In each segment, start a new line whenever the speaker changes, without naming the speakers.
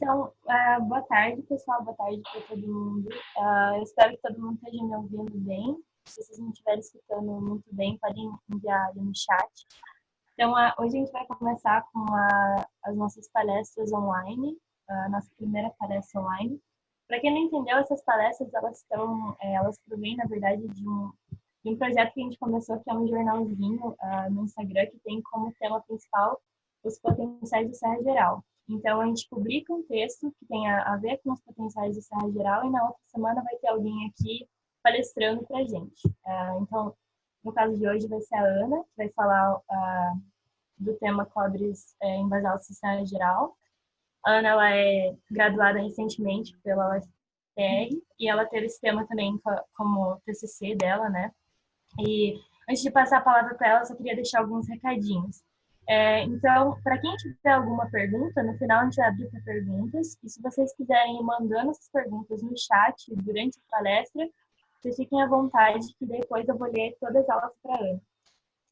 Então, boa tarde, pessoal. Boa tarde para todo mundo. Eu espero que todo mundo esteja me ouvindo bem. Se vocês não estiverem escutando muito bem, podem enviar ali no chat. Então, hoje a gente vai começar com as nossas palestras online, a nossa primeira palestra online. Para quem não entendeu, essas palestras, elas provêm, na verdade, de um projeto que a gente começou, que é um jornalzinho no Instagram, que tem como tema principal os potenciais do Serra Geral. Então, a gente publica um texto que tem a ver com os potenciais do Serra Geral e na outra semana vai ter alguém aqui palestrando para a gente. Então, no caso de hoje vai ser a Ana, que vai falar do tema cobres em basalto do Serra Geral. A Ana, ela é graduada recentemente pela UFPR e ela teve esse tema também como TCC dela, né? E antes de passar a palavra para ela, eu só queria deixar alguns recadinhos. Então, para quem tiver alguma pergunta, no final a gente vai abrir para perguntas. E se vocês quiserem ir mandando essas perguntas no chat durante a palestra, vocês fiquem à vontade, que depois eu vou ler todas elas para a Ana.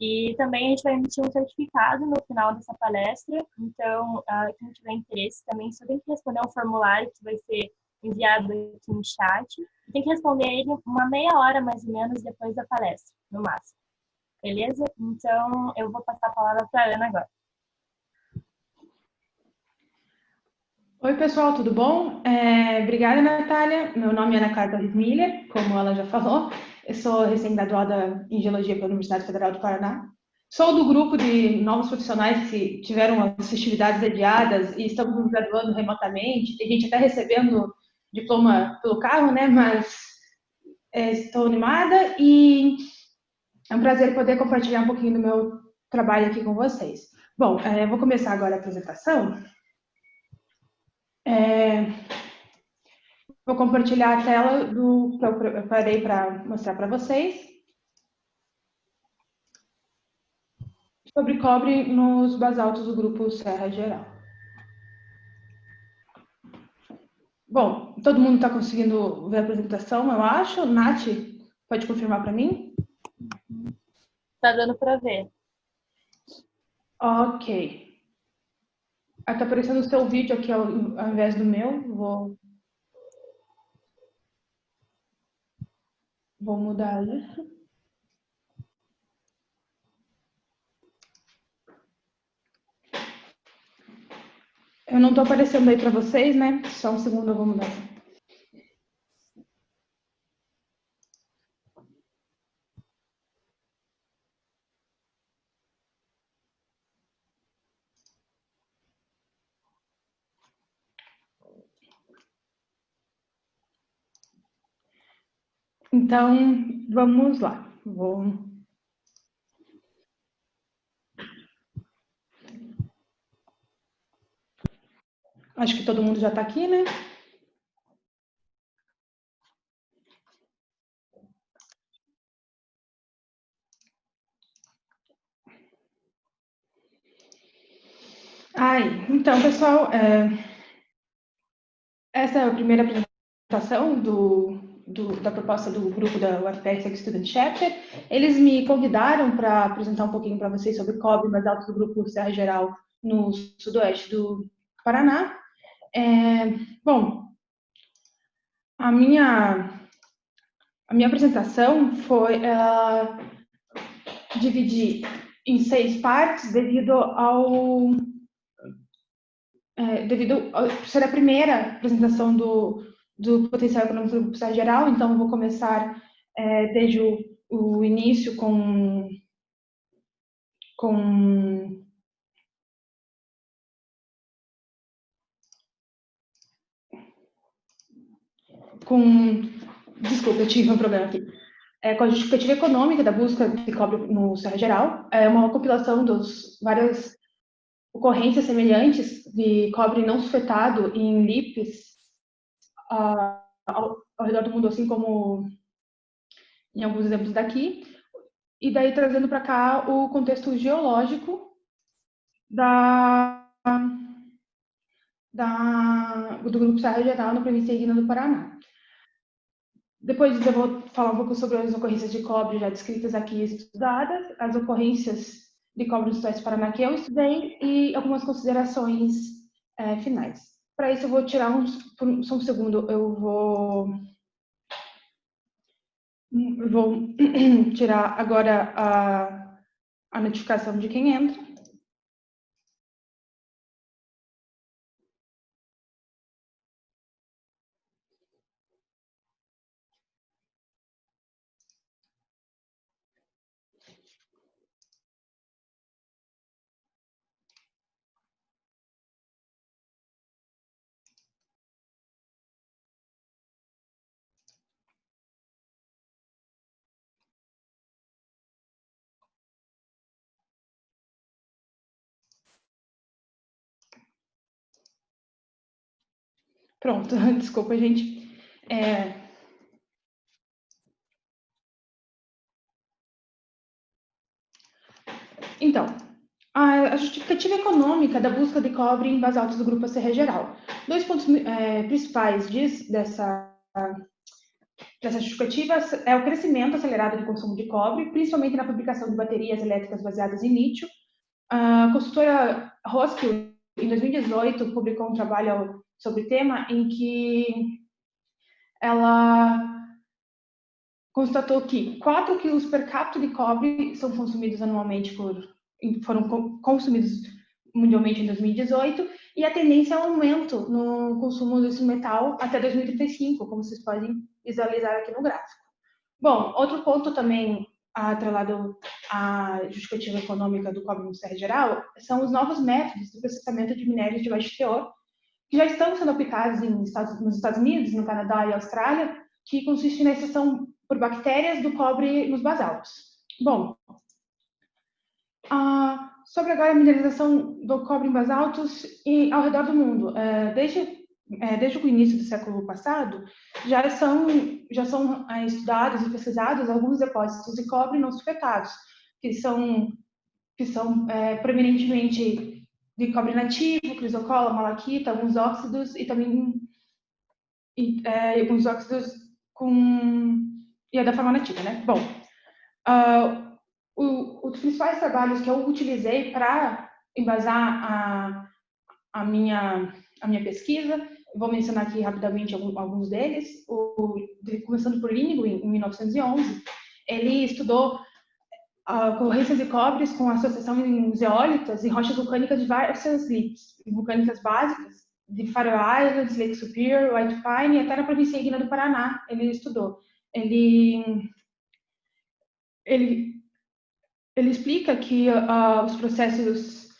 E também a gente vai emitir um certificado no final dessa palestra. Então, quem tiver interesse também só tem que responder um formulário que vai ser enviado aqui no chat. E tem que responder ele uma meia hora, mais ou menos, depois da palestra, no máximo. Beleza? Então, eu vou passar a palavra para a Ana agora.
Oi, pessoal, tudo bom? Obrigada, Natália. Meu nome é Ana Carla Miller, como ela já falou. Eu sou recém-graduada em Geologia pela Universidade Federal do Paraná. Sou do grupo de novos profissionais que tiveram as festividades adiadas e estamos nos graduando remotamente. Tem gente até recebendo diploma pelo carro, né? Mas estou animada e é um prazer poder compartilhar um pouquinho do meu trabalho aqui com vocês. Bom, eu vou começar agora a apresentação. Vou compartilhar a tela que eu preparei para mostrar para vocês sobre cobre nos basaltos do grupo Serra Geral. Bom, todo mundo está conseguindo ver a apresentação, eu acho. Nath, pode confirmar para mim?
Está dando para ver.
Ok. Está aparecendo o seu vídeo aqui ao invés do meu. Vou mudar isso. Eu não estou aparecendo aí para vocês, né? Só um segundo, eu vou mudar. Então, vamos lá. Acho que todo mundo já está aqui, né? Então, pessoal, essa é a primeira apresentação da proposta do grupo da UFPR Student Chapter. Eles me convidaram para apresentar um pouquinho para vocês sobre cobre basalto do grupo Serra Geral no sudoeste do Paraná. Bom, a minha apresentação foi dividir em 6 partes devido a ser a primeira apresentação do potencial econômico do grupo Serra Geral. Então eu vou começar desde o início com desculpa, eu tive um problema aqui. Com a justificativa econômica da busca de cobre no Serra Geral, é uma compilação das várias ocorrências semelhantes de cobre não sulfetado em LIPs ao redor do mundo, assim como em alguns exemplos daqui, e daí trazendo para cá o contexto geológico do Grupo Serra Geral na província indígena do Paraná. Depois eu vou falar um pouco sobre as ocorrências de cobre já descritas aqui e estudadas, as ocorrências de cobre no Sudoeste do Paraná que eu estudei e algumas considerações finais. Para isso, eu vou tirar só um segundo, eu vou tirar agora a notificação de quem entra. Pronto, desculpa, gente. Então, a justificativa econômica da busca de cobre em basaltos do grupo ACR geral. Dois pontos principais dessa justificativa é o crescimento acelerado do consumo de cobre, principalmente na fabricação de baterias elétricas baseadas em lítio. A consultora Roskill, em 2018, publicou um trabalho sobre o tema em que ela constatou que 4 quilos per capita de cobre são consumidos anualmente foram consumidos mundialmente em 2018, e a tendência é um aumento no consumo desse metal até 2035, como vocês podem visualizar aqui no gráfico. Bom, outro ponto também atrelado à justificativa econômica do cobre no CR geral são os novos métodos de processamento de minérios de baixo teor, que já estão sendo aplicados nos Estados Unidos, no Canadá e Austrália, que consistem na extração por bactérias do cobre nos basaltos. Bom, sobre agora a mineralização do cobre em basaltos ao redor do mundo. Desde o início do século passado, já são estudados e pesquisados alguns depósitos de cobre não sulfetados, que são preeminentemente de cobre nativo, crisocola, malaquita, alguns óxidos e também alguns óxidos e é da forma nativa, né? Bom, os principais trabalhos que eu utilizei para embasar a minha pesquisa, vou mencionar aqui rapidamente alguns deles. Começando por Lindgren, em 1911, ele estudou ocorrências de cobres com associação em zeólitas e rochas vulcânicas de diversas lips vulcânicas básicas, de Faroe Islands, Lake Superior, White Pine e até na província ígnea do Paraná. Ele estudou. Ele explica que os processos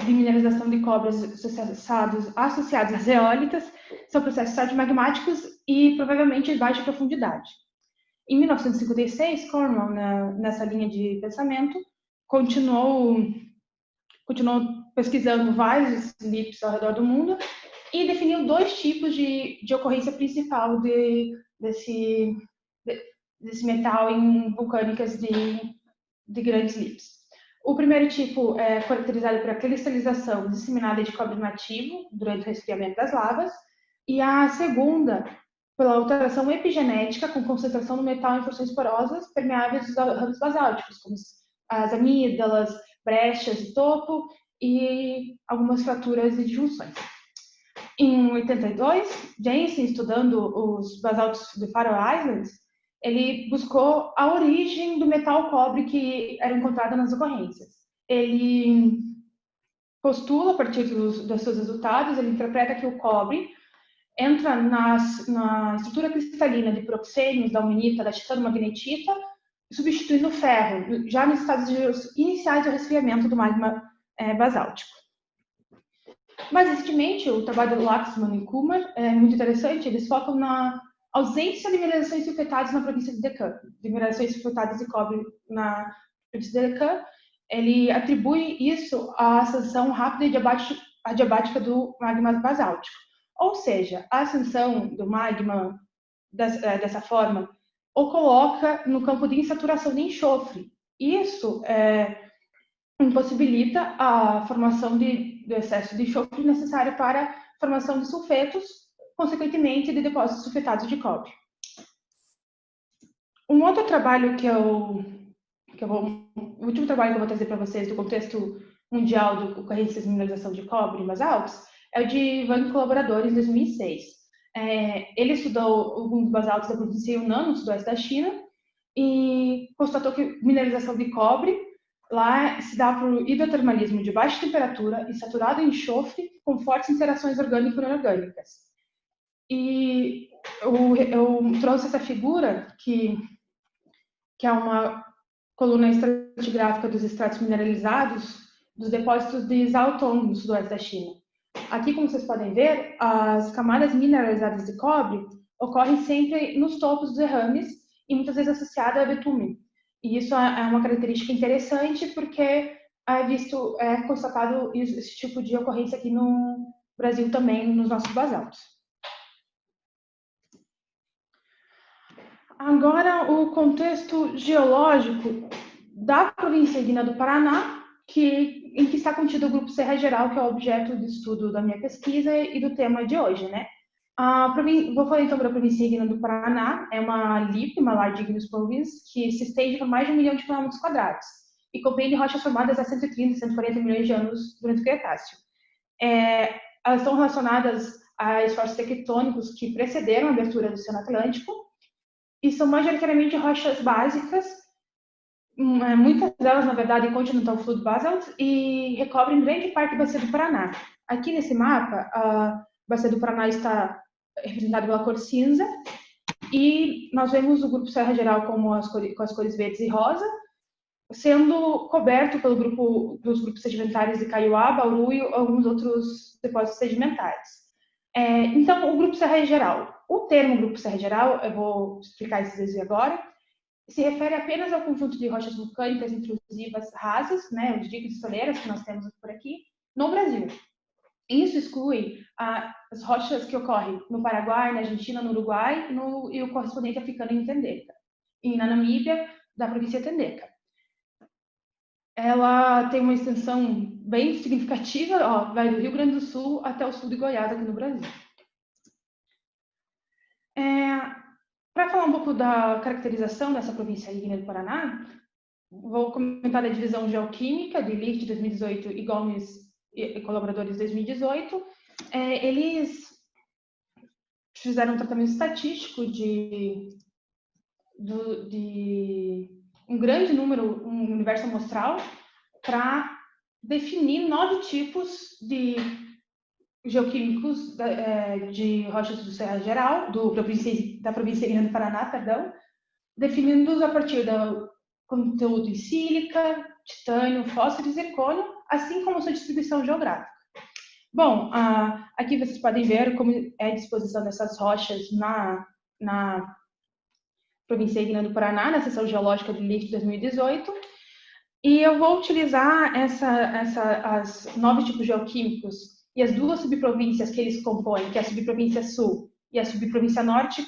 de mineralização de cobre associados às zeólitas são processos tardiomagmáticos e provavelmente de baixa profundidade. Em 1956, Cornwell, nessa linha de pensamento, continuou pesquisando vários lips ao redor do mundo e definiu 2 tipos de ocorrência principal desse metal em vulcânicas de grandes lips. O primeiro tipo é caracterizado pela cristalização disseminada de cobre nativo durante o resfriamento das lavas, e a segunda pela alteração epigenética com concentração do metal em porções porosas permeáveis dos ramos basálticos, como as amígdalas, brechas de topo e algumas fraturas e disjunções. Em 82, Jensen, estudando os basaltos de Faroe Islands, ele buscou a origem do metal cobre que era encontrado nas ocorrências. Ele postula, a partir dos seus resultados, ele interpreta que o cobre entra na estrutura cristalina de proxênios, da alunita, da titanomagnetita, substituindo o ferro, já nos estágios iniciais do resfriamento do magma basáltico. Mais recentemente, o trabalho do Laxman e Kumar é muito interessante. Eles focam na ausência de mineralizações sulfetadas na província de Deccan, de mineralizações sulfetadas de cobre na província de Deccan. Ele atribui isso à ascensão rápida e adiabática do magma basáltico. Ou seja, a ascensão do magma dessa forma o coloca no campo de insaturação de enxofre. Isso impossibilita a formação do excesso de enxofre necessário para a formação de sulfetos, consequentemente de depósitos sulfetados de cobre. Um outro trabalho o último trabalho que eu vou trazer para vocês do contexto mundial do ocorrências de mineralização de cobre em basaltos é o de Ivan e colaboradores, em 2006. Ele estudou alguns basaltos da província Yunnan, no sudoeste da China, e constatou que mineralização de cobre lá se dá por hidrotermalismo de baixa temperatura e saturado em enxofre, com fortes interações orgânico-inorgânicas. E eu trouxe essa figura, que é uma coluna estratigráfica dos estratos mineralizados dos depósitos de Zhaotong, no sudoeste da China. Aqui, como vocês podem ver, as camadas mineralizadas de cobre ocorrem sempre nos topos dos derrames e muitas vezes associada a betume. E isso é uma característica interessante porque é constatado esse tipo de ocorrência aqui no Brasil também, nos nossos basaltos. Agora, o contexto geológico da província Guiné do Paraná, em que está contido o grupo Serra Geral, que é o objeto de estudo da minha pesquisa e do tema de hoje, né? Vou falar então da província Guiné do Paraná. É uma LIP, uma Large Igneous Province, que se estende por mais de 1 milhão de quilômetros quadrados e compreende rochas formadas há 130, 140 milhões de anos durante o Cretáceo. Elas estão relacionadas a esforços tectônicos que precederam a abertura do Oceano Atlântico e são majoritariamente rochas básicas, muitas delas, na verdade, continental fluid basalt, e recobrem grande parte da bacia do Paraná. Aqui nesse mapa, a bacia do Paraná está representada pela cor cinza, e nós vemos o grupo Serra Geral com as cores verdes e rosa, sendo coberto pelos grupos sedimentares de Kaiowá, Bauru e alguns outros depósitos sedimentares. Então, o grupo Serra Geral. O termo grupo Serra Geral, eu vou explicar esse desvio agora, se refere apenas ao conjunto de rochas vulcânicas intrusivas rasas, né, os diques e soleiras que nós temos por aqui, no Brasil. Isso exclui as rochas que ocorrem no Paraguai, na Argentina, no Uruguai e o correspondente africano em Tendeka, e na Namíbia, da província Tendeka. Ela tem uma extensão bem significativa, vai do Rio Grande do Sul até o sul de Goiás, aqui no Brasil. Para falar um pouco da caracterização dessa província Guiné do Paraná, vou comentar da divisão geoquímica de Licht 2018 e Gomes e colaboradores 2018. Eles fizeram um tratamento estatístico de um grande número, um universo amostral, para definir 9 tipos de geoquímicos de rochas do Serra Geral, da província Guiné do Paraná, definindo-os a partir do conteúdo em sílica, titânio, fósforo e zircônio, assim como sua distribuição geográfica. Bom, aqui vocês podem ver como é a disposição dessas rochas na província Guiné do Paraná, na seção geológica do LIFT 2018, e eu vou utilizar as 9 tipos geoquímicos e as 2 subprovíncias que eles compõem, que é a subprovíncia sul e a subprovíncia norte,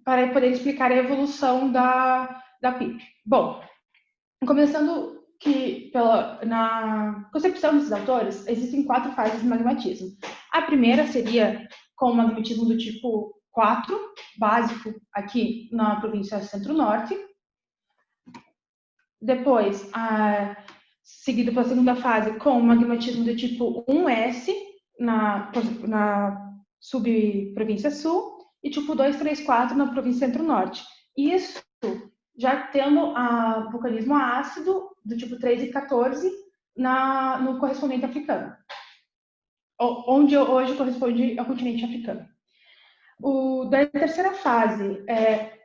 para poder explicar a evolução da PIP. Bom, começando que na concepção desses autores, existem 4 fases de magmatismo. A primeira seria com o magmatismo do tipo 4, básico, aqui na província centro-norte. Depois, seguido pela segunda fase, com o magmatismo do tipo 1S, na subprovíncia sul, e tipo 2, 3, 4 na província centro-norte. Isso já tendo vulcanismo ácido do tipo 3 e 14 no correspondente africano, onde hoje corresponde ao continente africano. Da terceira fase é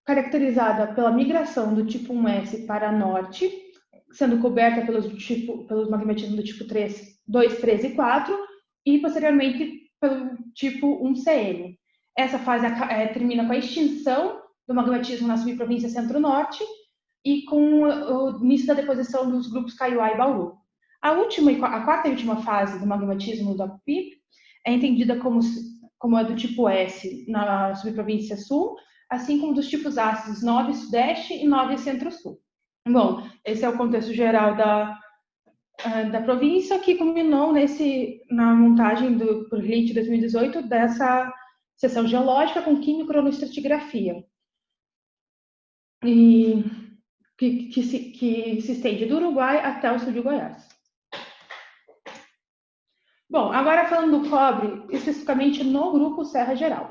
caracterizada pela migração do tipo 1S para norte, sendo coberta pelos magmatismos do tipo 2, 3 e 4, e posteriormente pelo tipo 1CN. Essa fase termina com a extinção do magmatismo na subprovíncia centro-norte e com o início da deposição dos grupos Kaiowá e Bauru. A quarta e última fase do magmatismo da PIP é entendida como a do tipo S na subprovíncia sul, assim como dos tipos ácidos 9 Sudeste e 9 Centro-Sul. Bom, esse é o contexto geral da província, que culminou na montagem por LIT 2018 dessa seção geológica com quimio-cronoestratigrafia, e que se estende do Uruguai até o sul de Goiás. Bom, agora falando do cobre, especificamente no grupo Serra Geral.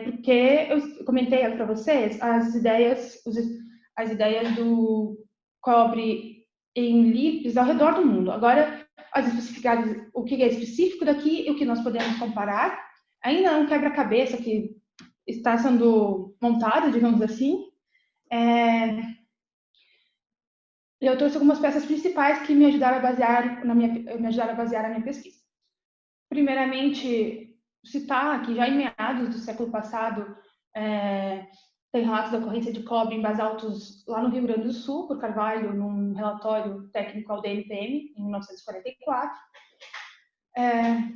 Porque eu comentei para vocês as ideias do cobre em litros ao redor do mundo. Agora, as especificidades, o que é específico daqui e o que nós podemos comparar, ainda é um quebra-cabeça que está sendo montado, digamos assim. Eu trouxe algumas peças principais que me ajudaram a basear a minha pesquisa. Primeiramente, citar que já em meados do século passado tem relatos da ocorrência de cobre em basaltos lá no Rio Grande do Sul, por Carvalho, num relatório técnico ao DNPM, em 1944.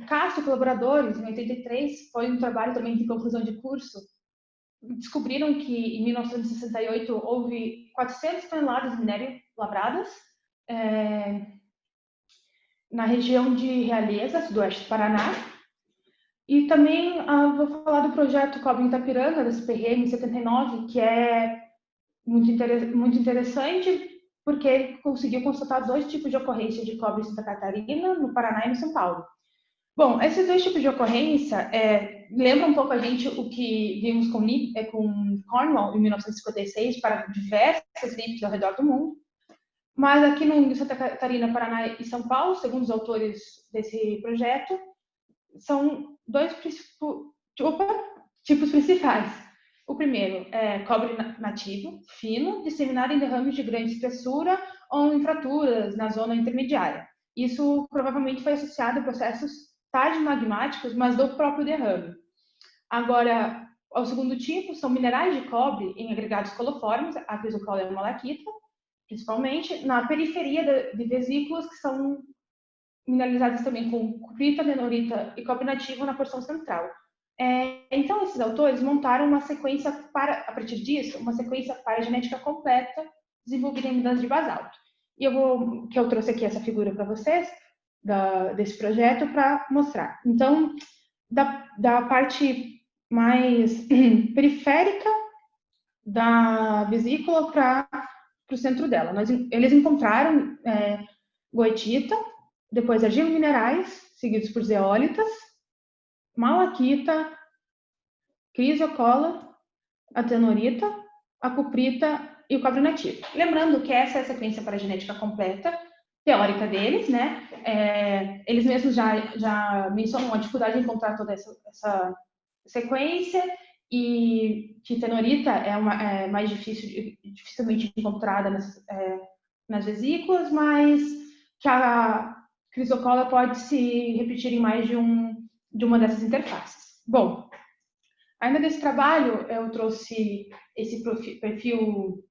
Castro e colaboradores, em 83, foi um trabalho também de conclusão de curso, descobriram que em 1968 houve 400 toneladas de minério lavradas na região de Realeza, sudoeste do Paraná. E também vou falar do projeto Cobre em Itapiranga, da CPRM 79, que é muito interessante, porque conseguiu constatar 2 tipos de ocorrência de cobre em Santa Catarina, no Paraná e no São Paulo. Bom, esses 2 tipos de ocorrência lembram um pouco a gente o que vimos com Cornwall em 1956 para diversas NIPs ao redor do mundo. Mas aqui no Santa Catarina, Paraná e São Paulo, segundo os autores desse projeto, são 2 tipos principais. O primeiro é cobre nativo, fino, disseminado em derrames de grande espessura ou em fraturas na zona intermediária. Isso provavelmente foi associado a processos tardo-magmáticos, mas do próprio derrame. Agora, o segundo tipo são minerais de cobre em agregados coliformes, a crisocola e a malaquita, principalmente na periferia de vesículas que são mineralizadas também com cuprita, tenorita e cobre nativo na porção central. Então, esses autores montaram uma sequência a partir disso, uma sequência paragenética completa desenvolvida em minas de basalto. E eu trouxe aqui essa figura para vocês, desse projeto, para mostrar. Então, da parte mais periférica da vesícula para o centro dela. Eles encontraram goetita, depois argilo-minerais, seguidos por zeólitas, malaquita, crisocola, a tenorita, a cuprita e o cobre nativo. Lembrando que essa é a sequência paragenética completa, teórica deles, né? Eles mesmos já mencionam a dificuldade de encontrar toda essa sequência e que tenorita é mais dificilmente encontrada nas vesículas, mas que a crisocola pode se repetir em mais de uma dessas interfaces. Bom, ainda nesse trabalho eu trouxe esse perfil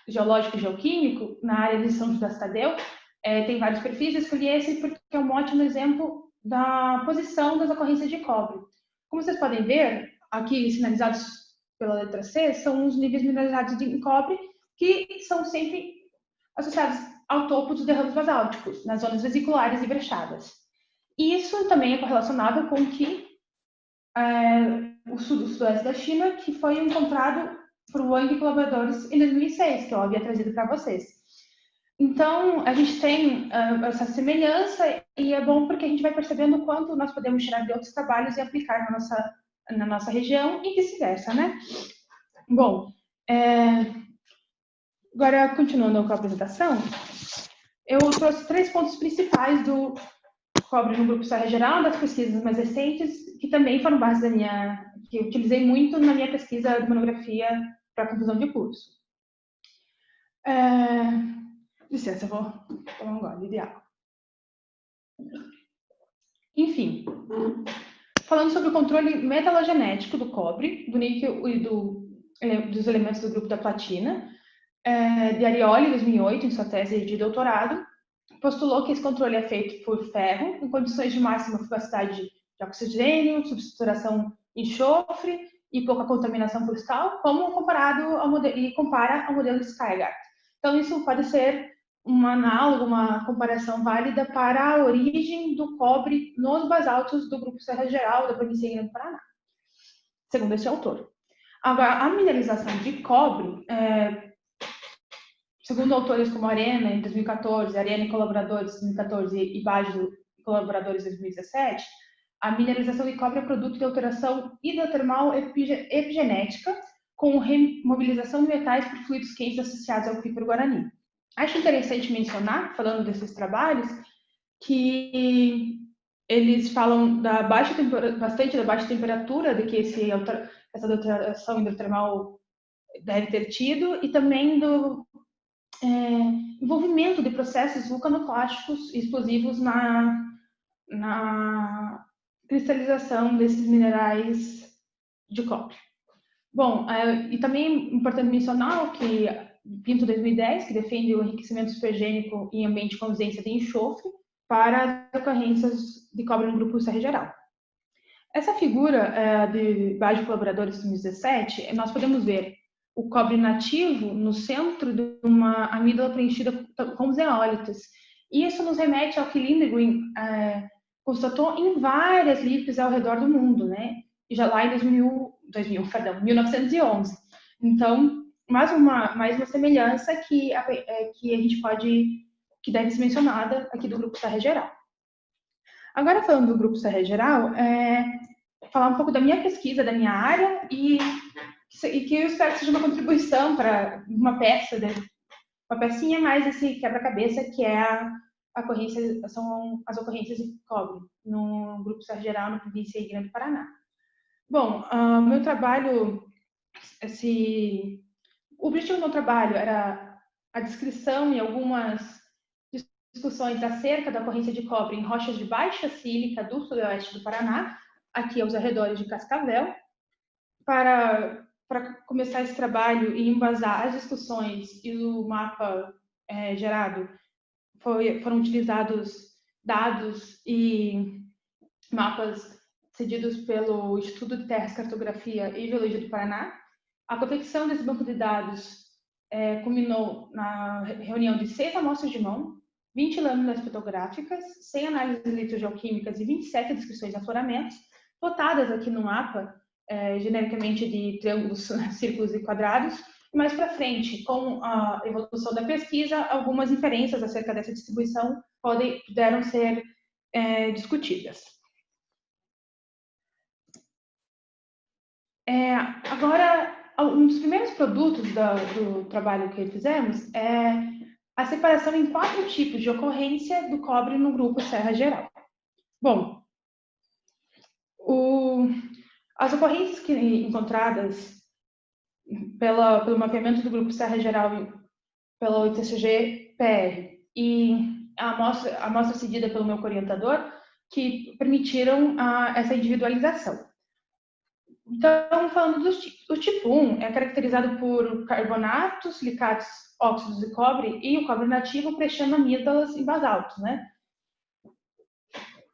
geológico e geoquímico na área de São Judas Tadeu. Tem vários perfis, eu escolhi esse porque é um ótimo exemplo da posição das ocorrências de cobre. Como vocês podem ver, aqui sinalizados pela letra C, são os níveis mineralizados de cobre que são sempre associados ao topo dos derrames basálticos, nas zonas vesiculares e brechadas. E isso também é correlacionável com o sudoeste da China, que foi encontrado por Wang e colaboradores em 2006, que eu havia trazido para vocês. Então, a gente tem essa semelhança e é bom porque a gente vai percebendo o quanto nós podemos tirar de outros trabalhos e aplicar na nossa região e vice-versa, né? Bom, agora, continuando com a apresentação, eu trouxe 3 pontos principais do cobre no grupo Serra Geral, das pesquisas mais recentes, que também foram base que eu utilizei muito na minha pesquisa de monografia para conclusão de curso. Licença, eu vou tomar um gole de água. Enfim, falando sobre o controle metalogenético do cobre, do níquel e dos elementos do grupo da platina, de Arioli, em 2008, em sua tese de doutorado, postulou que esse controle é feito por ferro, em condições de máxima fugacidade de oxigênio, substituição em enxofre e pouca contaminação por sal, como compara ao modelo de Skyguard. Então, isso pode ser um análogo, uma comparação válida para a origem do cobre nos basaltos do grupo Serra Geral da província do Paraná, segundo esse autor. Agora, a mineralização de cobre, segundo autores como Arena, em 2014, Arena e colaboradores, em 2014, e Baggio, Colaboradores 2017, a mineralização de cobre é produto de alteração hidrotermal epigenética com remobilização de metais por fluidos quentes associados ao aquífero Guarani. Acho interessante mencionar, falando desses trabalhos, que eles falam bastante da baixa temperatura de que essa alteração hidrotermal deve ter tido e também do envolvimento de processos vulcanoclásticos e explosivos na cristalização desses minerais de cobre. Bom, e também é importante mencionar que Pinto 2010, que defende o enriquecimento supergênico em ambiente com ausência de enxofre para as ocorrências de cobre no grupo Serra Geral. Essa figura de base de colaboradores 2017, nós podemos ver o cobre nativo no centro de uma amígdala preenchida com zeólitos. E isso nos remete ao que Lindgren constatou em várias lifes ao redor do mundo, né? Já lá em 1911. Então, mais uma semelhança que a gente que deve ser mencionada aqui do Grupo Serra Geral. Agora, falando do Grupo Serra Geral, falar um pouco da minha pesquisa, da minha área, e que eu espero que seja uma contribuição para uma pecinha mais esse quebra-cabeça, que é são as ocorrências de cobre no Grupo Serra Geral, na província de Grande Paraná. Bom, meu trabalho, o objetivo do meu trabalho era a descrição e algumas discussões acerca da ocorrência de cobre em rochas de baixa sílica do sudoeste do Paraná, aqui aos arredores de Cascavel. Para começar esse trabalho e embasar as discussões e o mapa gerado, foram utilizados dados e mapas cedidos pelo Instituto de Terras, Cartografia e Geologia do Paraná. A confecção desse banco de dados culminou na reunião de 6 amostras de mão, 20 lâminas fotográficas, 100 análises eletrogeoquímicas e 27 descrições de afloramentos, plotadas aqui no mapa, genericamente de triângulos, círculos e quadrados. E mais para frente, com a evolução da pesquisa, algumas inferências acerca dessa distribuição puderam ser discutidas. Agora, um dos primeiros produtos do trabalho que fizemos é a separação em 4 tipos de ocorrência do cobre no grupo Serra Geral. Bom, as ocorrências encontradas pelo mapeamento do grupo Serra Geral pelo ITCG-PR e a amostra cedida pelo meu orientador, que permitiram essa individualização. Então, falando dos tipos. O tipo 1 é caracterizado por carbonatos, silicatos, óxidos de cobre e o cobre nativo preenchendo amígdalas e basaltos, né?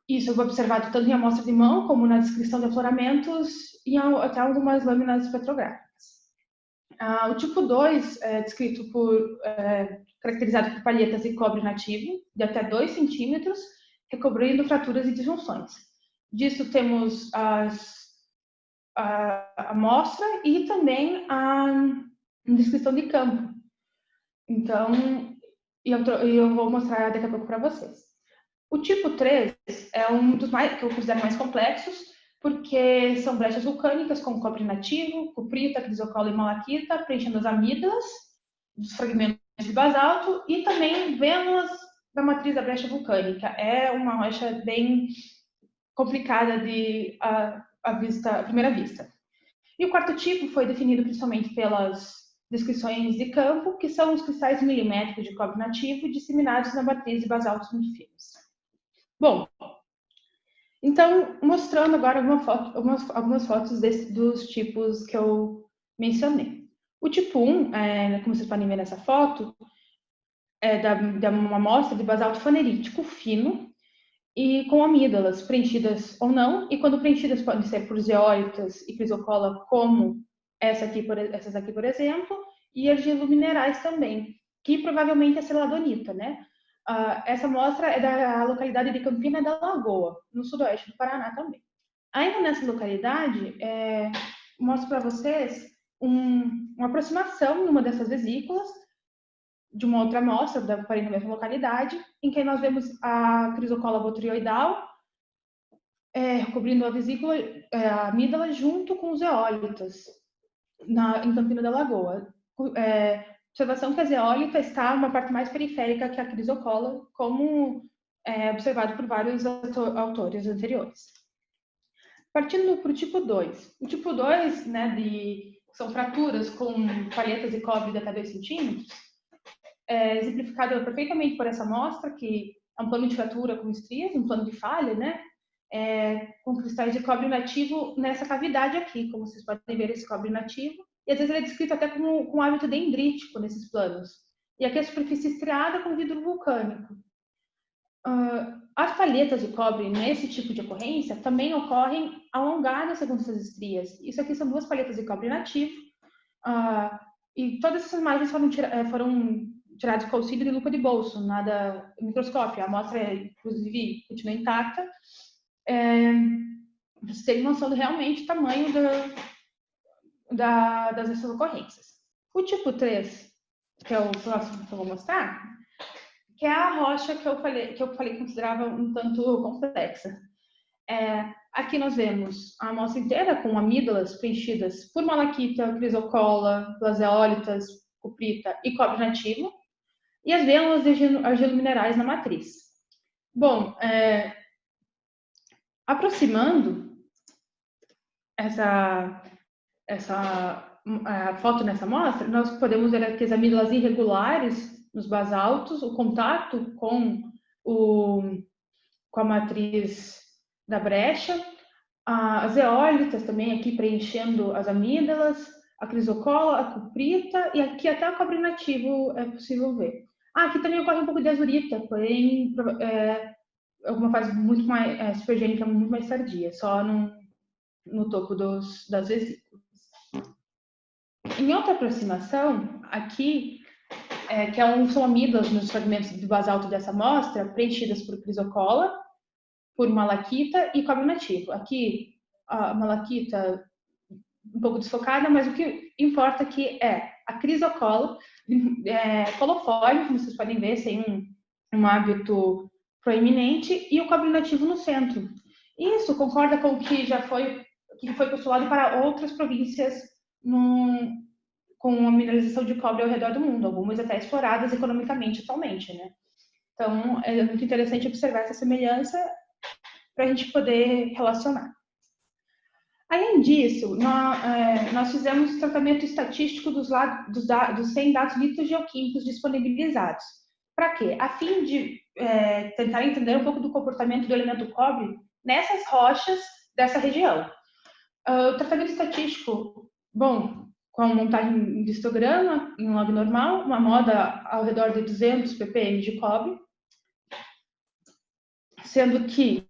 Isso foi observado tanto em amostra de mão, como na descrição de afloramentos e até algumas lâminas petrográficas. O tipo 2 é caracterizado por palhetas de cobre nativo, de até 2 centímetros, recobrindo fraturas e disjunções. Disso temos a amostra e também a descrição de campo. Então, eu vou mostrar daqui a pouco para vocês. O tipo 3 é um dos que eu considero mais complexos, porque são brechas vulcânicas com cobre nativo, cuprita, crisocola e malaquita, preenchendo as amígdalas, dos fragmentos de basalto, e também venas da matriz da brecha vulcânica. É uma rocha bem complicada à primeira vista. E o quarto tipo foi definido principalmente pelas descrições de campo, que são os cristais milimétricos de cobre nativo disseminados na matriz de basaltos muito finos. Bom, então, mostrando agora algumas fotos dos tipos que eu mencionei. O tipo 1, como vocês podem ver nessa foto, é de uma amostra de basalto fanerítico fino e com amígdalas preenchidas ou não, e quando preenchidas podem ser por zeólitas e crisocola, como essas aqui, por exemplo, e argilominerais também, que provavelmente é celadonita, né? Essa amostra é da localidade de Campina da Lagoa, no sudoeste do Paraná também. Ainda nessa localidade, mostro para vocês uma aproximação numa dessas vesículas de uma outra amostra, porém na mesma localidade, em que nós vemos a crisocola botrioidal cobrindo a vesícula, a amígdala, junto com os zeólitas, em Campina da Lagoa. Observação que a zeólita está uma parte mais periférica que a crisocola, como observado por vários autores anteriores. Partindo para o tipo 2. O tipo 2, né, são fraturas com palhetas de cobre de até 2 centímetros, exemplificado perfeitamente por essa amostra, que é um plano de fratura com estrias, um plano de falha, né, com cristais de cobre nativo nessa cavidade aqui, como vocês podem ver esse cobre nativo, e às vezes ele é descrito até com hábito dendrítico nesses planos. E aqui a superfície estriada com vidro vulcânico. As palhetas de cobre nesse tipo de ocorrência também ocorrem alongadas segundo essas estrias. Isso aqui são 2 palhetas de cobre nativo, e todas essas imagens foram tiradas com auxílio de lupa de bolso, nada microscópio. A amostra, inclusive, continua intacta. Você tem noção realmente do tamanho dessas ocorrências. O tipo 3, que é o próximo que eu vou mostrar, que é a rocha que eu falei que considerava um tanto complexa. Aqui nós vemos a amostra inteira com amígdalas preenchidas por malaquita, crisocola, zeólitas, cuprita e cobre nativo, e as vênulas de argilominerais na matriz. Bom, aproximando essa foto nessa amostra, nós podemos ver aqui as amígdalas irregulares nos basaltos, o contato com a matriz da brecha, as zeólitas também aqui preenchendo as amígdalas, a crisocola, a cuprita, e aqui até o cobre nativo é possível ver. Aqui também ocorre um pouco de azurita, porém alguma fase muito mais supergênica, muito mais tardia, só no topo das vesículas. Em outra aproximação, aqui, que são amígdalas nos fragmentos do basalto dessa amostra, preenchidas por crisocola, por malaquita e cobre nativo. Aqui, a malaquita um pouco desfocada, mas o que importa aqui é a crisocola, coloforme, como vocês podem ver, sem um hábito proeminente, e o cobre nativo no centro. Isso concorda com o que foi postulado para outras províncias com a mineralização de cobre ao redor do mundo, algumas até exploradas economicamente atualmente, né? Então, é muito interessante observar essa semelhança para a gente poder relacionar. Além disso, nós fizemos tratamento estatístico dos 100 dados litogeoquímicos disponibilizados. Para quê? A fim de tentar entender um pouco do comportamento do elemento cobre nessas rochas dessa região. O tratamento estatístico, bom, com a montagem de histograma em log normal, uma moda ao redor de 200 ppm de cobre, sendo que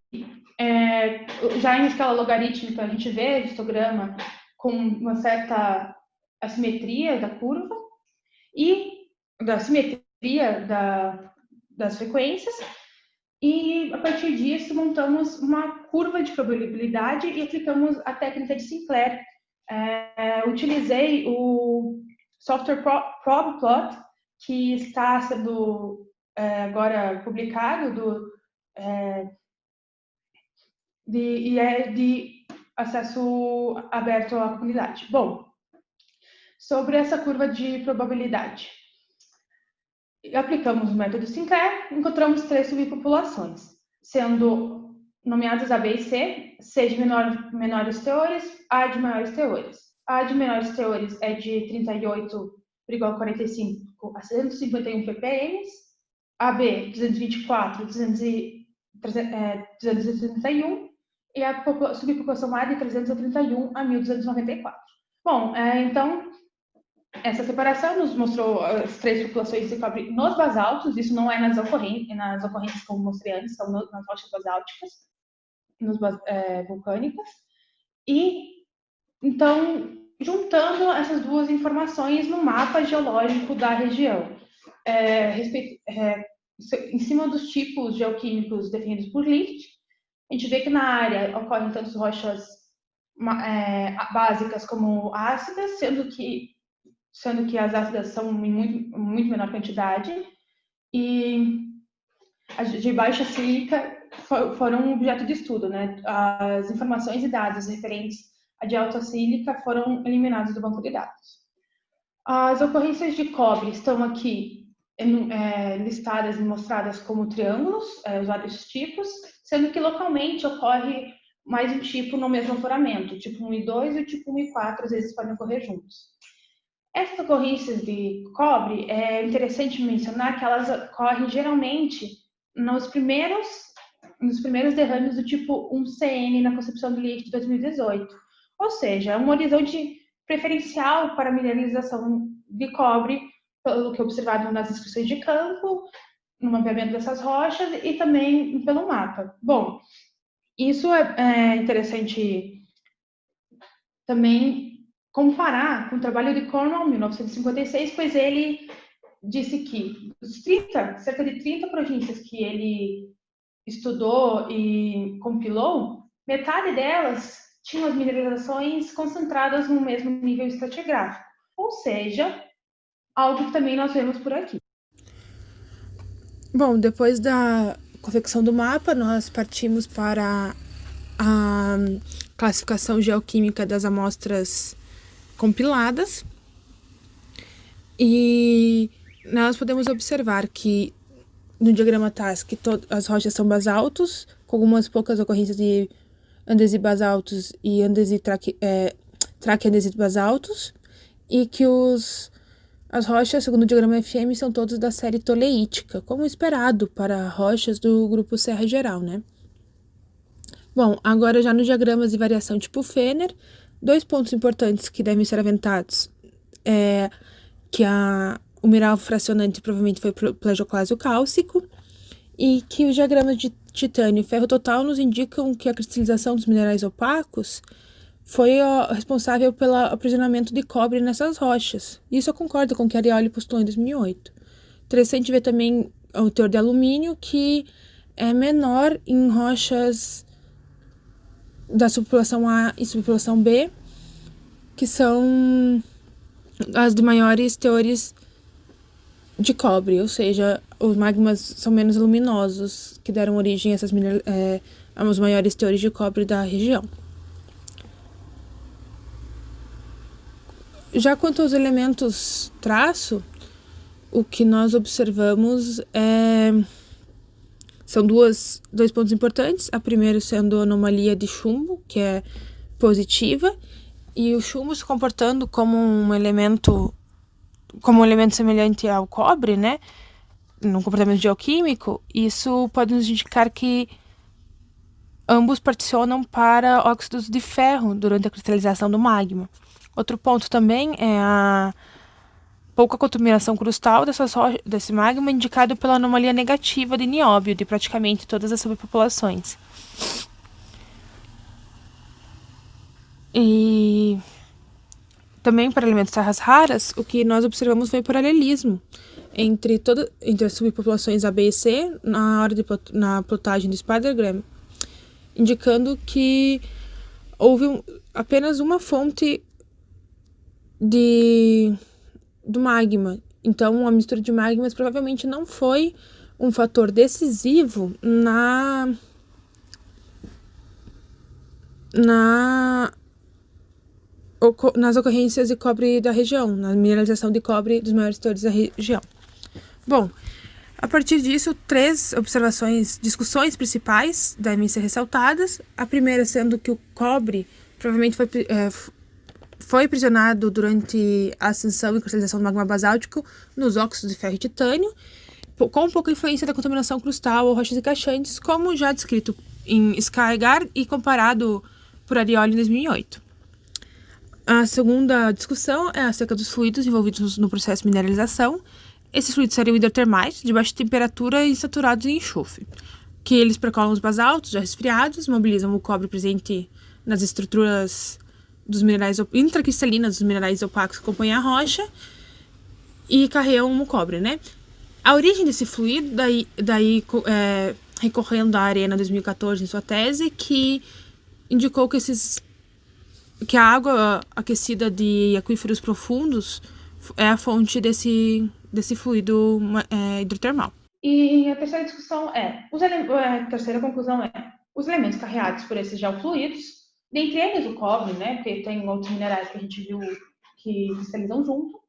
já em escala logarítmica a gente vê histograma com uma certa assimetria da curva e da simetria das frequências, e a partir disso montamos uma curva de probabilidade e aplicamos a técnica de Sinclair. Utilizei o software ProbPlot, que está sendo agora publicado e é de acesso aberto à comunidade. Bom, sobre essa curva de probabilidade, aplicamos o método Sinclair, encontramos 3 subpopulações, sendo nomeadas A, B e C, C de menores teores, A de maiores teores. A de menores teores é de 38,45 a 151 ppm, AB 224, 231, e a subpopulação A de 331 a 1294. Bom, então, essa separação nos mostrou as 3 populações de cobre nos basaltos, isso não é nas ocorrências como mostrei antes, são nas rochas basálticas, vulcânicas. E, então, juntando essas 2 informações no mapa geológico da região, em cima dos tipos geoquímicos definidos por Licht, a gente vê que na área ocorrem tanto rochas básicas como ácidas, sendo que sendo que as ácidas são em muito menor quantidade, e as de baixa sílica foram objeto de estudo, né? As informações e dados referentes a de alta sílica foram eliminados do banco de dados. As ocorrências de cobre estão aqui listadas e mostradas como triângulos, os vários tipos, sendo que localmente ocorre mais um tipo no mesmo afloramento, o tipo 1 e 2 e o tipo 1 e 4, às vezes podem ocorrer juntos. Essas ocorrências de cobre, é interessante mencionar que elas ocorrem geralmente nos primeiros derrames do tipo 1CN na concepção do LIET de 2018. Ou seja, é um horizonte preferencial para a mineralização de cobre, pelo que é observado nas inscrições de campo, no mapeamento dessas rochas e também pelo mapa. Bom, isso é interessante também comparar com o trabalho de Cornwall, 1956, pois ele disse que cerca de 30 províncias que ele estudou e compilou, metade delas tinham as mineralizações concentradas no mesmo nível estratigráfico, ou seja, algo que também nós vemos por aqui.
Bom, depois da confecção do mapa, nós partimos para a classificação geoquímica das amostras compiladas, e nós podemos observar que no diagrama TASC as rochas são basaltos, com algumas poucas ocorrências de andesibasaltos e traquiandesite basaltos, e que as rochas, segundo o diagrama FM, são todas da série toleítica, como esperado para rochas do grupo Serra Geral, né? Bom, agora já nos diagramas de variação tipo Fenner, 2 pontos importantes que devem ser aventados é que o mineral fracionante provavelmente foi plagioclásio cálcico, e que os diagramas de titânio e ferro total nos indicam que a cristalização dos minerais opacos foi responsável pelo aprisionamento de cobre nessas rochas. Isso eu concordo com o que Arioli postulou em 2008. Interessante ver também o teor de alumínio, que é menor em rochas da subpopulação A e subpopulação B, que são as de maiores teores de cobre, ou seja, os magmas são menos luminosos, que deram origem a aos maiores teores de cobre da região. Já quanto aos elementos traço, o que nós observamos são dois pontos importantes. A primeira sendo a anomalia de chumbo, que é positiva, e o chumbo se comportando como um elemento semelhante ao cobre, né, no comportamento geoquímico. Isso pode nos indicar que ambos particionam para óxidos de ferro durante a cristalização do magma. Outro ponto também é a pouca contaminação crustal desse magma, indicado pela anomalia negativa de nióbio de praticamente todas as subpopulações. E também para elementos terras raras, o que nós observamos foi paralelismo entre as subpopulações A, B e C na plotagem do Spidergram, indicando que houve apenas uma fonte do magma. Então, a mistura de magmas provavelmente não foi um fator decisivo nas ocorrências de cobre da região, na mineralização de cobre dos maiores teores da região. Bom, a partir disso, 3 discussões principais devem ser ressaltadas. A primeira sendo que o cobre provavelmente foi aprisionado durante a ascensão e cristalização do magma basáltico nos óxidos de ferro e titânio, com pouca influência da contaminação crustal ou rochas encaixantes, como já descrito em Skygar e comparado por Arioli em 2008. A segunda discussão é acerca dos fluidos envolvidos no processo de mineralização. Esses fluidos seriam hidrotermais, de baixa temperatura e saturados em enxofre, que eles percolam os basaltos já resfriados, mobilizam o cobre presente nas estruturas dos minerais intracristalinas dos minerais opacos que compõem a rocha e carregam o cobre, né? A origem desse fluido, recorrendo à Arena 2014 em sua tese, que indicou que a água aquecida de aquíferos profundos é a fonte desse fluido hidrotermal.
E a terceira discussão a terceira conclusão é: os elementos carreados por esses geofluidos, dentre eles o cobre, né, porque tem outros minerais que a gente viu que cristalizam junto,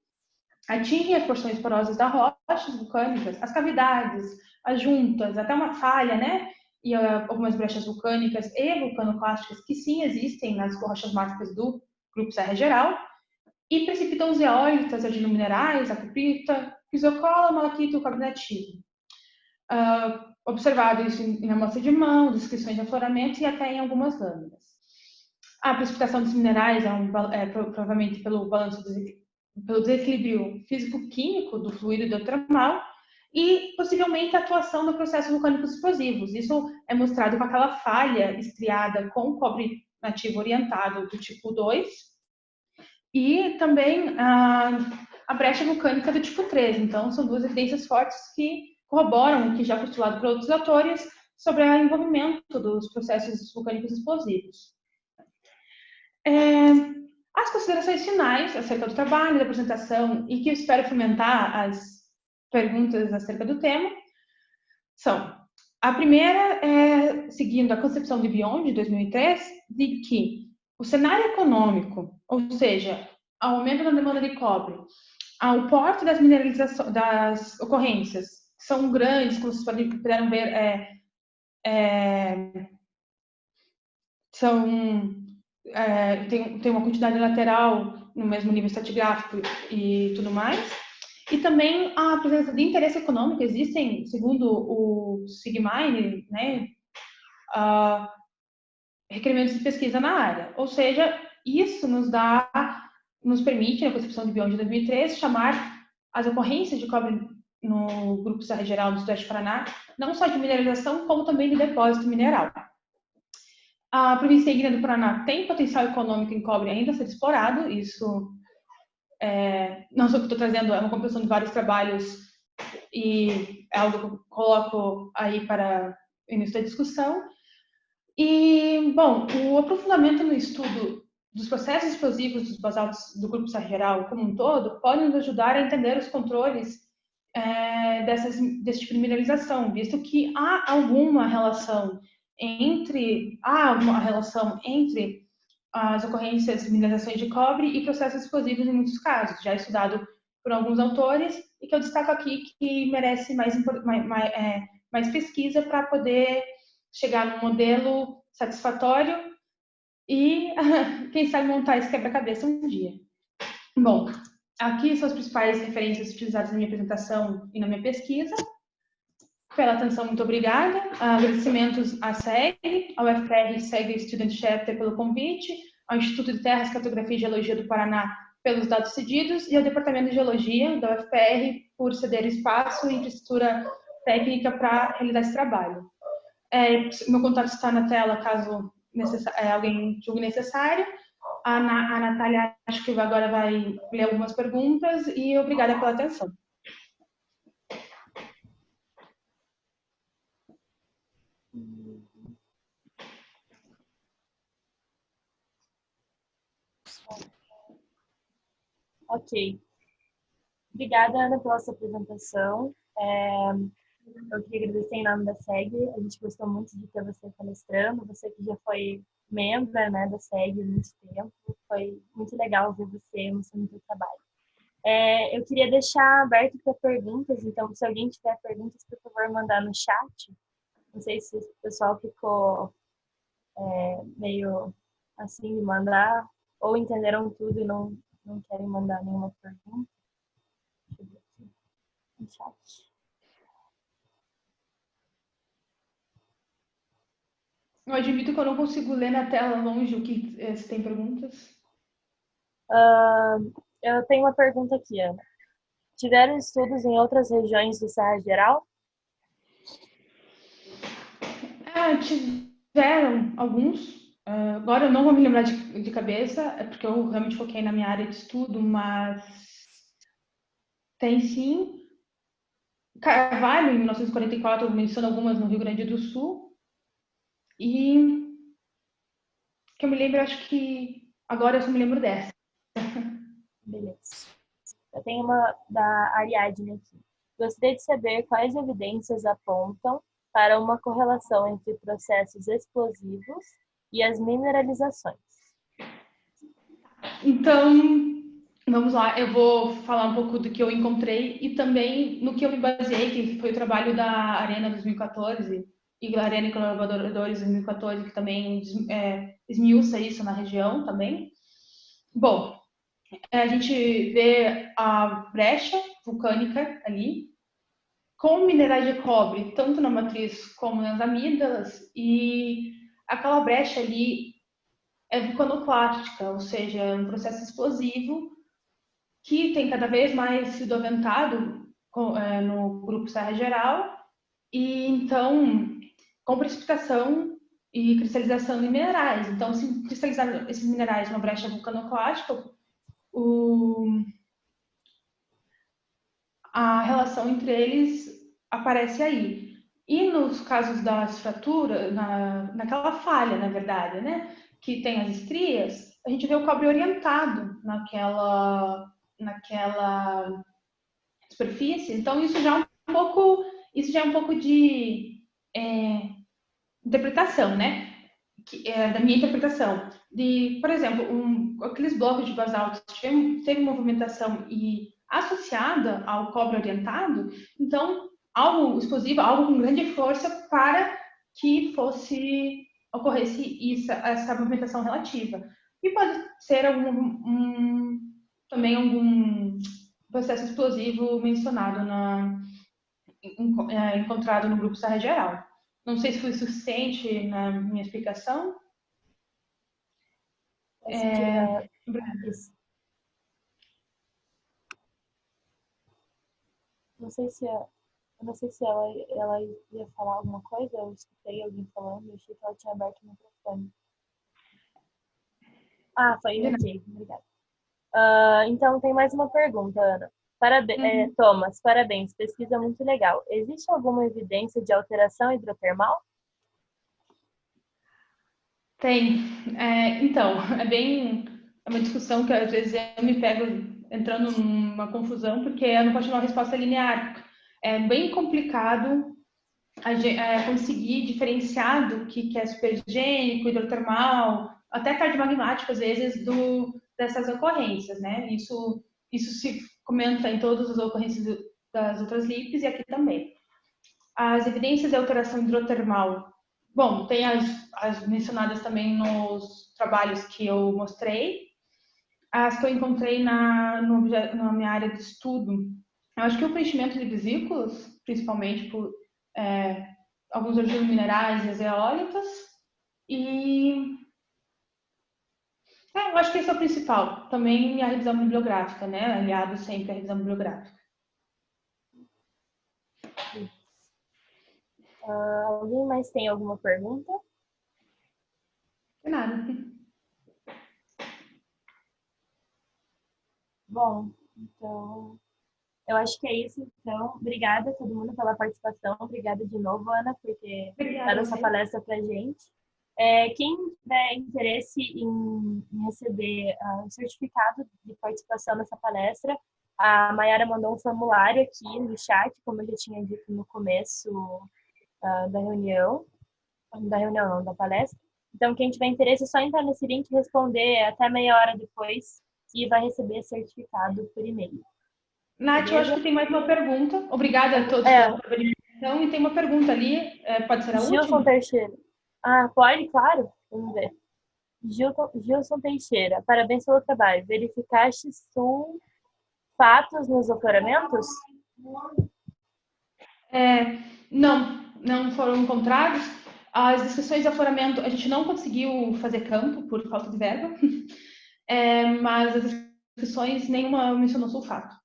atingem as porções porosas das rochas vulcânicas, as cavidades, as juntas, até uma falha, né, e algumas brechas vulcânicas e vulcanoclásticas que sim existem nas rochas máficas do Grupo Serra Geral, e precipitam zeólitas, argilo-minerais, a cuprita, pisocola, malaquita e o cobre nativo. Observado isso em amostra de mão, descrições de afloramento e até em algumas lâminas. A precipitação dos minerais provavelmente pelo desequilíbrio físico-químico do fluido hidrotermal e possivelmente a atuação do processo vulcânicos explosivos. Isso é mostrado com aquela falha estriada com cobre nativo orientado do tipo 2 e também a brecha vulcânica do tipo 3. Então, são duas evidências fortes que corroboram o que já postulado por outros autores sobre o envolvimento dos processos vulcânicos explosivos. As considerações finais acerca do trabalho, da apresentação e que eu espero fomentar as perguntas acerca do tema são: a primeira é, seguindo a concepção de Bion, de 2003, de que o cenário econômico, ou seja, ao aumento da demanda de cobre, ao porte das mineralizações, das ocorrências, que são grandes, como vocês puderam ver, tem uma quantidade lateral no mesmo nível estratigráfico e tudo mais. E também a presença de interesse econômico. Existem, segundo o Sigmine, né, requerimentos de pesquisa na área. Ou seja, isso nos permite, na concepção de Bion de 2013, chamar as ocorrências de cobre no Grupo Serra Geral do Sudeste do Paraná, não só de mineralização, como também de depósito mineral. A província íngreme do Paraná tem potencial econômico em cobre ainda a ser explorado. Isso não só que estou trazendo, é uma compilação de vários trabalhos e é algo que eu coloco aí para início da discussão. E, bom, o aprofundamento no estudo dos processos explosivos dos basaltos do Grupo Serra Geral como um todo pode nos ajudar a entender os controles desse tipo de mineralização, visto que há uma relação entre as ocorrências de mineralizações de cobre e processos explosivos em muitos casos, já estudado por alguns autores e que eu destaco aqui que merece mais pesquisa para poder chegar num modelo satisfatório e, quem sabe, montar esse quebra-cabeça um dia. Bom, aqui são as principais referências utilizadas na minha apresentação e na minha pesquisa. Pela atenção, muito obrigada. Agradecimentos à SEG, ao FPR SEG Student Chapter pelo convite, ao Instituto de Terras, Cartografia e Geologia do Paraná pelos dados cedidos e ao Departamento de Geologia da UFPR por ceder espaço e infraestrutura técnica para realizar esse trabalho. Meu contato está na tela, caso alguém julgue necessário. A Natália, acho que agora vai ler algumas perguntas e obrigada pela atenção.
Ok. Obrigada, Ana, pela sua apresentação. Eu queria agradecer em nome da SEG. A gente gostou muito de ter você palestrando. Você que já foi membro, né, da SEG há muito tempo. Foi muito legal ver você mostrando o seu trabalho. Eu queria deixar aberto para perguntas. Então, se alguém tiver perguntas, por favor, mandar no chat. Não sei se o pessoal ficou meio assim de mandar, ou entenderam tudo e não querem mandar nenhuma pergunta. Deixa eu ver aqui no chat.
Eu admito que eu não consigo ler na tela longe o que se tem perguntas.
Eu tenho uma pergunta aqui, Ana. Tiveram estudos em outras regiões do Serra Geral?
Tiveram alguns. Agora eu não vou me lembrar de cabeça, porque eu realmente foquei na minha área de estudo, mas tem sim. Carvalho, em 1944, menciona algumas no Rio Grande do Sul. E que eu me lembro, acho que agora eu só me lembro dessa.
Beleza. Eu tenho uma da Ariadne aqui. Gostaria de saber quais evidências apontam para uma correlação entre processos explosivos e as mineralizações.
Então, vamos lá, eu vou falar um pouco do que eu encontrei e também no que eu me baseei, que foi o trabalho da Arena 2014 e a Arena e Colaboradores 2014, que também esmiuça isso na região também. Bom, a gente vê a brecha vulcânica ali, com minerais de cobre, tanto na matriz como nas amígdalas, e aquela brecha ali é vulcanoclástica, ou seja, é um processo explosivo que tem cada vez mais sido aventado no grupo Serra Geral, e então, com precipitação e cristalização de minerais. Então, se cristalizar esses minerais numa brecha vulcanoclástica, a relação entre eles aparece aí. E nos casos das fraturas, naquela falha, na verdade, né, que tem as estrias, a gente vê o cobre orientado naquela superfície. Então isso já é um pouco de interpretação, né? Da minha interpretação. Por exemplo, aqueles blocos de basalto teve movimentação e associada ao cobre orientado, então algo explosivo, algo com grande força para que ocorresse essa movimentação relativa. E pode ser também algum processo explosivo mencionado encontrado no grupo Serra Geral. Não sei se foi suficiente na minha explicação.
Isso. Não sei se ela ia falar alguma coisa, eu escutei alguém falando, eu achei que ela tinha aberto o microfone. Foi ok, obrigada. Então tem mais uma pergunta, Ana. Thomas, parabéns, pesquisa muito legal. Existe alguma evidência de alteração hidrotermal?
Tem. Então, é uma discussão que às vezes eu me pego entrando numa confusão, porque eu não posso dar uma resposta linear. É bem complicado conseguir diferenciar do que é supergênico, hidrotermal, até cardiomagmático, às vezes, dessas ocorrências, né? Isso se comenta em todas as ocorrências das outras LIPs e aqui também. As evidências de alteração hidrotermal, bom, tem as mencionadas também nos trabalhos que eu mostrei, as que eu encontrei na minha área de estudo. Eu acho que o preenchimento de vesículas, principalmente por alguns artigos minerais e as eólicas, e eu acho que esse é o principal. Também a revisão bibliográfica, né? Aliado sempre à revisão bibliográfica.
Alguém mais tem alguma pergunta?
De nada.
Bom, então eu acho que é isso. Então, obrigada a todo mundo pela participação. Obrigada de novo, Ana, por ter dado essa palestra para a gente. Quem tiver interesse em receber o certificado de participação nessa palestra, a Mayara mandou um formulário aqui no chat, como eu já tinha dito no começo da palestra. Então, quem tiver interesse, é só entrar nesse link e responder até meia hora depois e vai receber certificado por e-mail.
Nath, eu acho que tem mais uma pergunta. Obrigada a todos pela participação. E tem uma pergunta ali, pode ser a última?
Gilson Teixeira. Pode, claro. Vamos ver. Gilson Teixeira, parabéns pelo trabalho. Verificaste sulfatos nos afloramentos?
Não foram encontrados. As descrições de afloramento, a gente não conseguiu fazer campo por falta de verba, mas as descrições, nenhuma mencionou sulfato,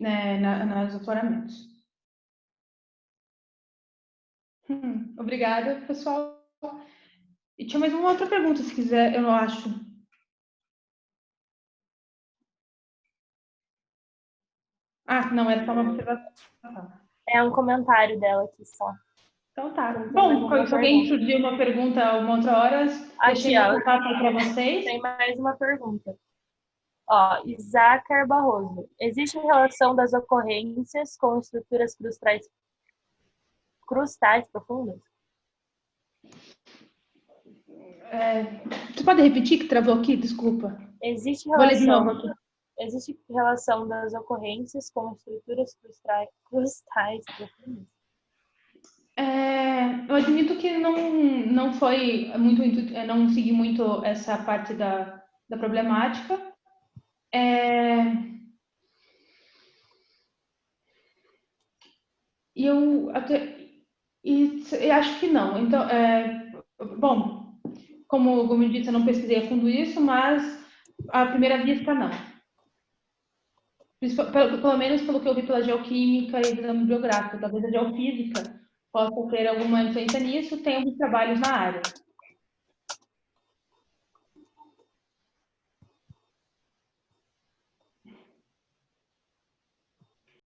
né, nos afloramentos. Obrigada, pessoal. E tinha mais uma outra pergunta, se quiser, eu não acho. Não, era só uma observação.
É um comentário dela aqui só.
Então tá. Bom, se alguém surgir uma pergunta uma outra hora, deixei o contato para vocês.
Tem mais uma pergunta. Ó, Isaacar Barroso. Existe relação das ocorrências com estruturas crustais profundas?
Você pode repetir que travou aqui? Desculpa.
Existe
Vou ler de novo
relação,
aqui.
existe relação das ocorrências com estruturas crustais profundas?
Eu admito que não foi muito, não segui muito essa parte da problemática. Eu acho que não. Então, bom, como eu disse, eu não pesquisei a fundo isso, mas à primeira vista, não. Pelo menos pelo que eu vi pela geoquímica e exame biográfico. Talvez a geofísica possa ter alguma influência nisso, tem alguns trabalhos na área.